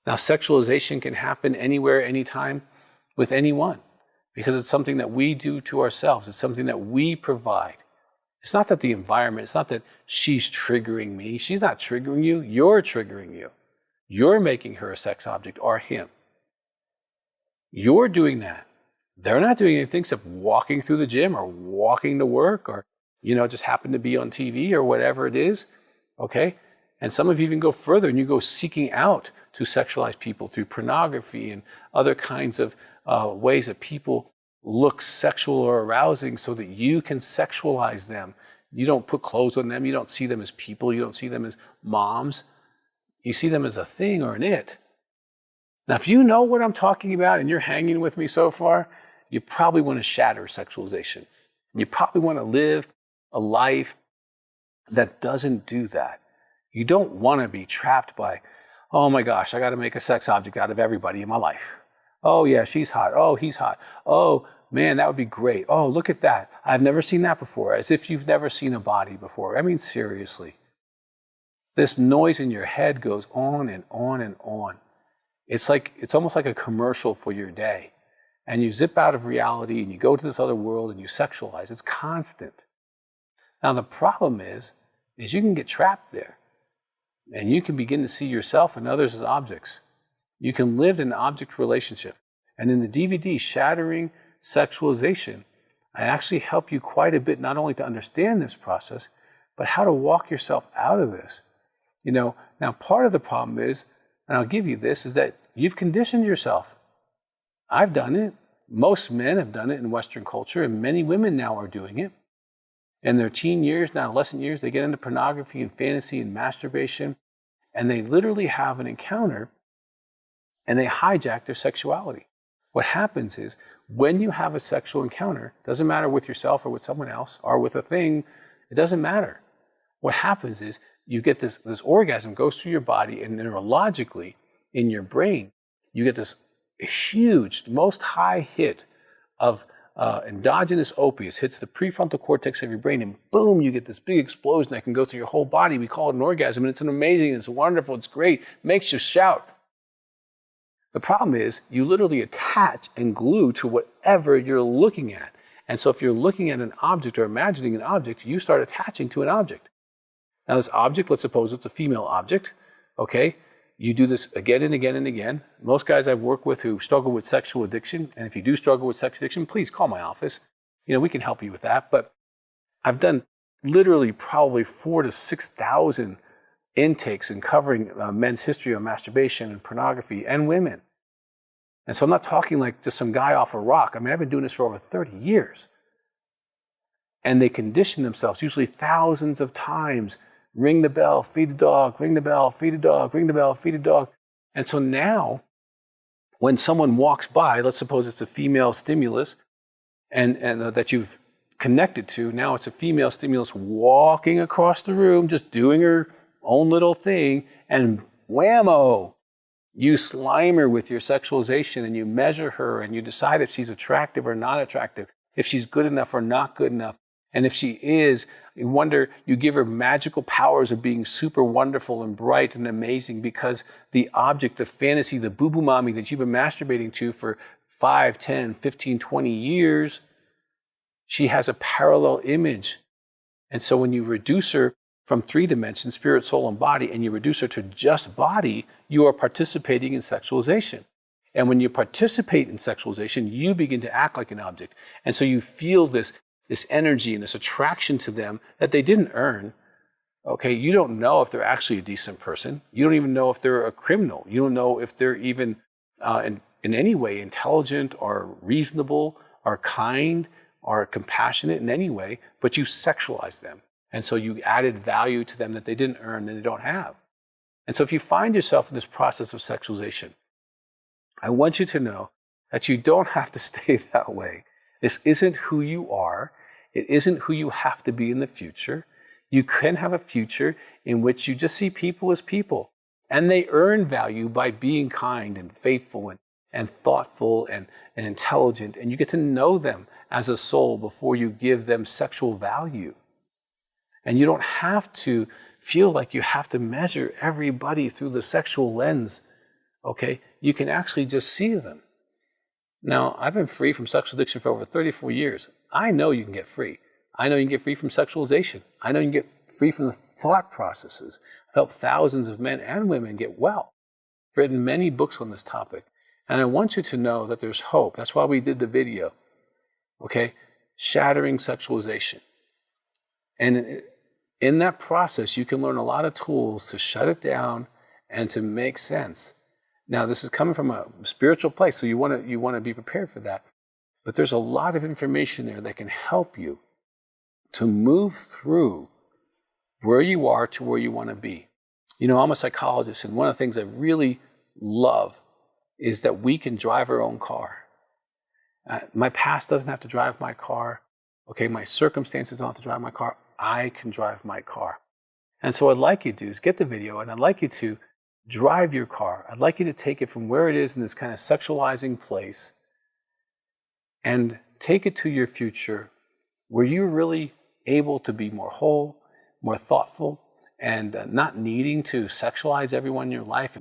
Now, sexualization can happen anywhere, anytime, with anyone, because it's something that we do to ourselves. It's something that we provide. It's not that the environment, it's not that she's triggering me. She's not triggering you. You're triggering you. You're making her a sex object, or him. You're doing that. They're not doing anything except walking through the gym or walking to work or, just happen to be on TV or whatever it is. Okay? And some of you even go further and you go seeking out to sexualize people through pornography and other kinds of ways that people look sexual or arousing so that you can sexualize them. You don't put clothes on them. You don't see them as people. You don't see them as moms. You see them as a thing or an it. Now, if you know what I'm talking about and you're hanging with me so far, you probably want to shatter sexualization. You probably want to live a life that doesn't do that. You don't want to be trapped by, oh my gosh, I got to make a sex object out of everybody in my life. Oh yeah, she's hot. Oh, he's hot. Oh man, that would be great. Oh, look at that. I've never seen that before. As if you've never seen a body before. I mean, seriously. This noise in your head goes on and on and on. It's almost like a commercial for your day. And you zip out of reality and you go to this other world and you sexualize. It's constant. Now the problem is you can get trapped there. And you can begin to see yourself and others as objects. You can live in an object relationship. And in the DVD, Shattering, Sexualization, I actually help you quite a bit, not only to understand this process, but how to walk yourself out of this. Now part of the problem is, and I'll give you this, is that you've conditioned yourself. I've done it. Most men have done it in Western culture, and many women now are doing it. In their teen years, and adolescent years, they get into pornography and fantasy and masturbation, and they literally have an encounter, and they hijack their sexuality. What happens is, when you have a sexual encounter, doesn't matter with yourself or with someone else, or with a thing, it doesn't matter. What happens is, you get this orgasm goes through your body, and neurologically, in your brain, you get this huge, most high hit of endogenous opiates, hits the prefrontal cortex of your brain, and boom, you get this big explosion that can go through your whole body. We call it an orgasm, and it's an amazing, it's wonderful, it's great, makes you shout. The problem is, you literally attach and glue to whatever you're looking at. And so if you're looking at an object or imagining an object, you start attaching to an object. Now this object, let's suppose it's a female object, okay? You do this again and again and again. Most guys I've worked with who struggle with sexual addiction, and if you do struggle with sex addiction, please call my office. We can help you with that. But I've done literally probably 4,000 to 6,000 intakes in covering men's history on masturbation and pornography and women. And so I'm not talking like just some guy off a rock. I mean, I've been doing this for over 30 years. And they condition themselves, usually thousands of times. Ring the bell, feed the dog, ring the bell, feed the dog, ring the bell, feed the dog. And so now, when someone walks by, let's suppose it's a female stimulus and that you've connected to, now it's a female stimulus walking across the room, just doing her own little thing, and whammo, you slime her with your sexualization and you measure her and you decide if she's attractive or not attractive, if she's good enough or not good enough. And if she is, you give her magical powers of being super wonderful and bright and amazing because the object, the fantasy, the boo-boo mommy that you've been masturbating to for 5, 10, 15, 20 years, she has a parallel image. And so when you reduce her from 3 dimensions, spirit, soul, and body, and you reduce her to just body, you are participating in sexualization. And when you participate in sexualization, you begin to act like an object. And so you feel this energy and this attraction to them that they didn't earn. Okay, you don't know if they're actually a decent person. You don't even know if they're a criminal. You don't know if they're even in any way intelligent or reasonable or kind or compassionate in any way, but you sexualize them. And so you added value to them that they didn't earn and they don't have. And so if you find yourself in this process of sexualization, I want you to know that you don't have to stay that way. This isn't who you are. It isn't who you have to be in the future. You can have a future in which you just see people as people. And they earn value by being kind and faithful and thoughtful and intelligent. And you get to know them as a soul before you give them sexual value. And you don't have to feel like you have to measure everybody through the sexual lens okay, you can actually just see them. Now, I've been free from sexual addiction for over 34 years. I know you can get free. I know you can get free from sexualization. I know you can get free from the thought processes. I've helped thousands of men and women get well. I've written many books on this topic. And I want you to know that there's hope. That's why we did the video, okay? Shattering sexualization. And in that process, you can learn a lot of tools to shut it down and to make sense. Now, this is coming from a spiritual place, so you want to be prepared for that. But there's a lot of information there that can help you to move through where you are to where you want to be. You know, I'm a psychologist, and one of the things I really love is that we can drive our own car. My past doesn't have to drive my car. Okay, my circumstances don't have to drive my car. I can drive my car. And so what I'd like you to do is get the video, and I'd like you to drive your car. I'd like you to take it from where it is in this kind of sexualizing place and take it to your future where you're really able to be more whole, more thoughtful, and not needing to sexualize everyone in your life.